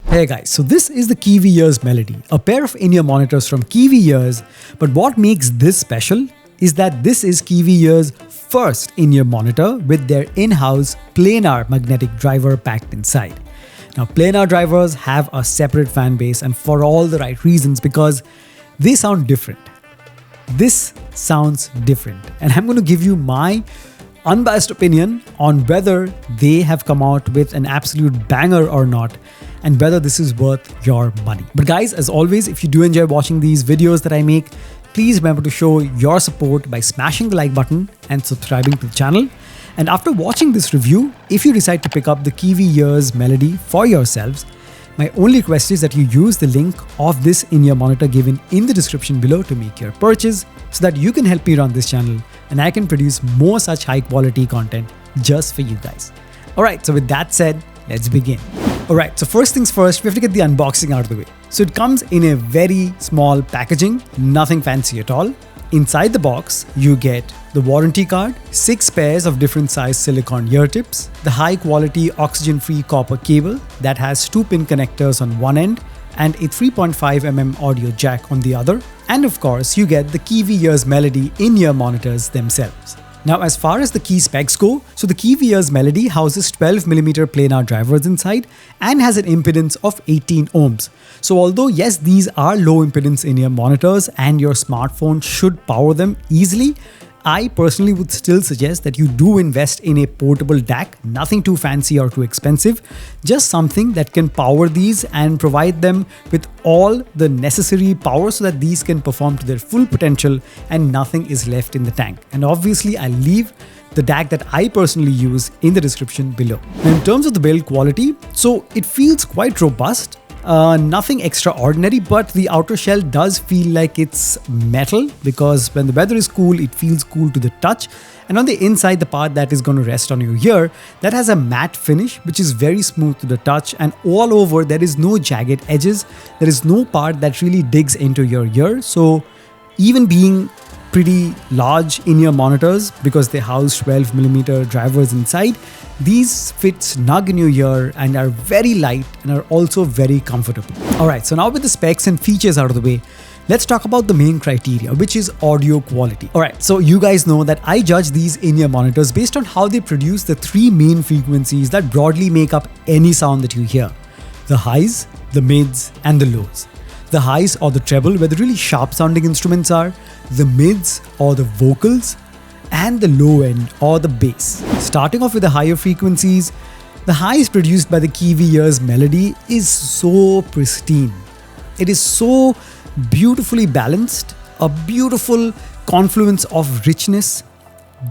Hey guys, so this is the Kiwi Ears Melody, a pair of in-ear monitors from Kiwi Ears, but what makes this special is that this is Kiwi Ears' first in-ear monitor with their in-house Planar magnetic driver packed inside. Now Planar drivers have a separate fan base and for all the right reasons because they sound different. This sounds different and I'm going to give you my unbiased opinion on whether they have come out with an absolute banger or not and whether this is worth your money. But guys, as always, if you do enjoy watching these videos that I make, please remember to show your support by smashing the like button and subscribing to the channel. And after watching this review, if you decide to pick up the Kiwi Ears Melody for yourselves, my only request is that you use the link of this in-ear monitor given in the description below to make your purchase so that you can help me run this channel and I can produce more such high quality content just for you guys. Alright, so with that said, let's begin. Alright, so first things first, we have to get the unboxing out of the way. So it comes in a very small packaging, nothing fancy at all. Inside the box, you get the warranty card, 6 pairs of different size silicone ear tips, the high quality oxygen-free copper cable that has 2-pin connectors on one end and a 3.5mm audio jack on the other. And of course, you get the Kiwi Ears Melody in-ear monitors themselves. Now, as far as the key specs go, so the Kiwi Ears Melody houses 12mm planar drivers inside and has an impedance of 18 ohms. So although yes, these are low impedance in-ear monitors and your smartphone should power them easily, I personally would still suggest that you do invest in a portable DAC, nothing too fancy or too expensive, just something that can power these and provide them with all the necessary power so that these can perform to their full potential and nothing is left in the tank. And obviously I'll leave the DAC that I personally use in the description below. Now, in terms of the build quality, so it feels quite robust. Nothing extraordinary, but the outer shell does feel like it's metal because when the weather is cool, it feels cool to the touch. And on the inside, the part that is going to rest on your ear, that has a matte finish, which is very smooth to the touch. And all over, there is no jagged edges. There is no part that really digs into your ear. So even being pretty large in-ear monitors because they house 12mm drivers inside, these fit snug in your ear and are very light and are also very comfortable. Alright, so now with the specs and features out of the way, let's talk about the main criteria, which is audio quality. Alright, so you guys know that I judge these in-ear monitors based on how they produce the 3 main frequencies that broadly make up any sound that you hear: the highs, the mids, and the lows. The highs or the treble, where the really sharp sounding instruments are, the mids or the vocals, and the low end or the bass. Starting off with the higher frequencies, the highs produced by the Kiwi Ears Melody is so pristine. It is so beautifully balanced, a beautiful confluence of richness,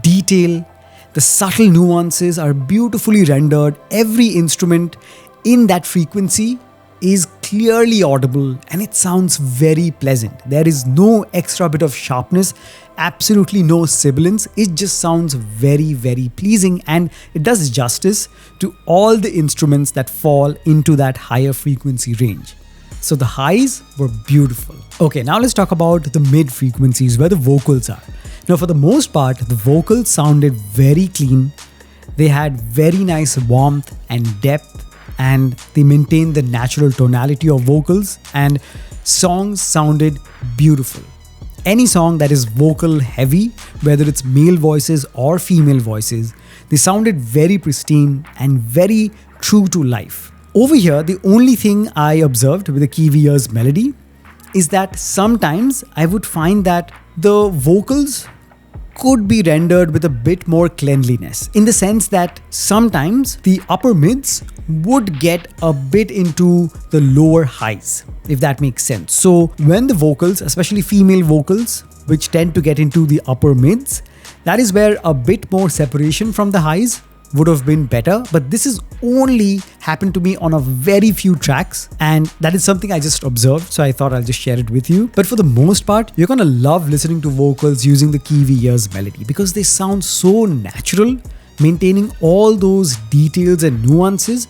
detail. The subtle nuances are beautifully rendered. Every instrument in that frequency is clearly audible and it sounds very pleasant. There is no extra bit of sharpness, absolutely no sibilance. It just sounds very, very pleasing and it does justice to all the instruments that fall into that higher frequency range. So the highs were beautiful. Okay, now let's talk about the mid frequencies where the vocals are. Now for the most part, the vocals sounded very clean. They had very nice warmth and depth, and they maintained the natural tonality of vocals, and songs sounded beautiful. Any song that is vocal heavy, whether it's male voices or female voices, they sounded very pristine and very true to life. Over here, the only thing I observed with the Kiwi Ears Melody is that sometimes I would find that the vocals could be rendered with a bit more cleanliness, in the sense that sometimes the upper mids would get a bit into the lower highs, if that makes sense. So when the vocals, especially female vocals, which tend to get into the upper mids, that is where a bit more separation from the highs would have been better, but this is only happened to me on a very few tracks and that is something I just observed, so I thought I'll just share it with you. But for the most part, you're gonna love listening to vocals using the Kiwi Ears Melody because they sound so natural, maintaining all those details and nuances.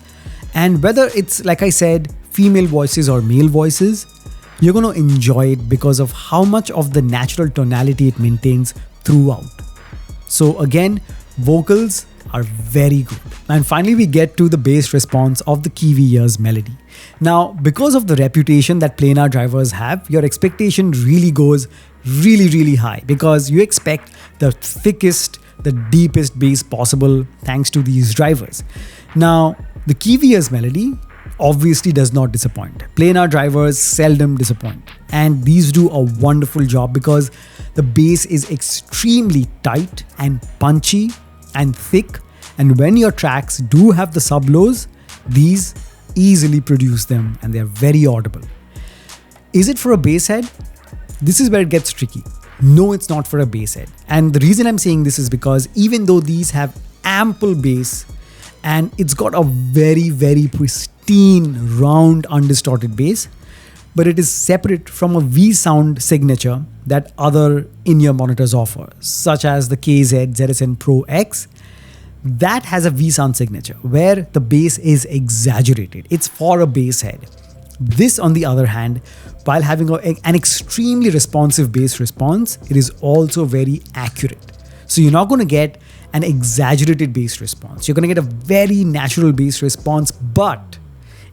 And whether it's, like I said, female voices or male voices, you're gonna enjoy it because of how much of the natural tonality it maintains throughout. So again, vocals are very good. And finally, we get to the bass response of the Kiwi Ears Melody. Now, because of the reputation that planar drivers have, your expectation really goes really high because you expect the thickest, the deepest bass possible thanks to these drivers. Now, the Kiwi Ears Melody obviously does not disappoint. Planar drivers seldom disappoint, and these do a wonderful job because the bass is extremely tight and punchy and thick, and when your tracks do have the sub-lows, these easily produce them and they're very audible. Is it for a bass head? This is where it gets tricky. No, it's not for a bass head. And the reason I'm saying this is because even though these have ample bass and it's got a very pristine, round, undistorted bass, but it is separate from a V sound signature that other in-ear monitors offer, such as the KZ ZSN Pro X. That has a V sound signature where the bass is exaggerated. It's for a bass head. This, on the other hand, while having an extremely responsive bass response, it is also very accurate. So you're not going to get an exaggerated bass response. You're going to get a very natural bass response, but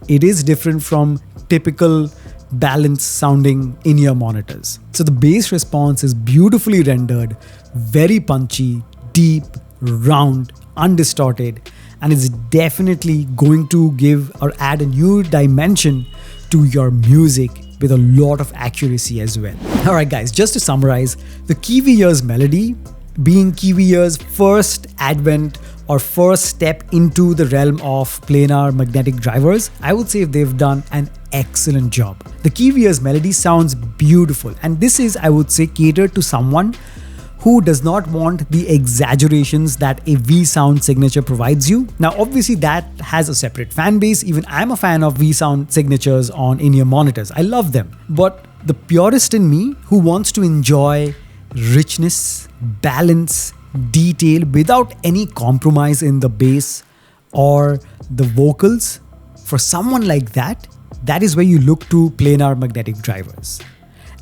it is different from typical balanced sounding in-ear monitors. So the bass response is beautifully rendered, very punchy, deep, round, undistorted, and it's definitely going to give or add a new dimension to your music with a lot of accuracy as well. Alright guys, just to summarize, the Kiwi Ears Melody, being Kiwi Ears' first advent or first step into the realm of planar magnetic drivers, I would say they've done an excellent job. The Kiwi Ears Melody sounds beautiful, and this is, I would say, catered to someone who does not want the exaggerations that a V sound signature provides you. Now, obviously that has a separate fan base. Even I'm a fan of V sound signatures on in-ear monitors. I love them. But the purist in me who wants to enjoy richness, balance, detail without any compromise in the bass or the vocals, for someone like that, that is where you look to planar magnetic drivers.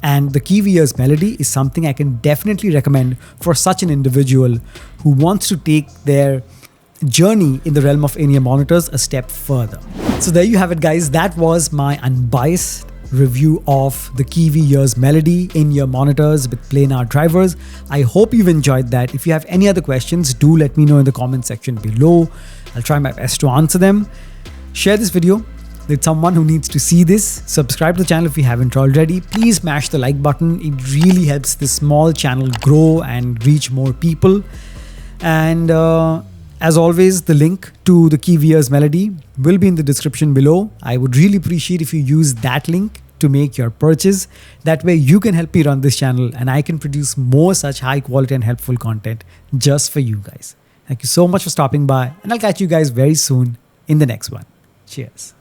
And the Kiwi Ears Melody is something I can definitely recommend for such an individual who wants to take their journey in the realm of in-ear monitors a step further. So there you have it guys, that was my unbiased review of the Kiwi Ears Melody in-ear monitors with planar drivers. I hope you've enjoyed that. If you have any other questions, do let me know in the comment section below. I'll try my best to answer them. Share this video with someone who needs to see this. Subscribe to the channel if you haven't already. Please smash the like button. It really helps this small channel grow and reach more people. And as always, the link to the Kiwi Ears Melody will be in the description below. I would really appreciate if you use that link to make your purchase. That way you can help me run this channel and I can produce more such high quality and helpful content just for you guys. Thank you so much for stopping by, and I'll catch you guys very soon in the next one. Cheers.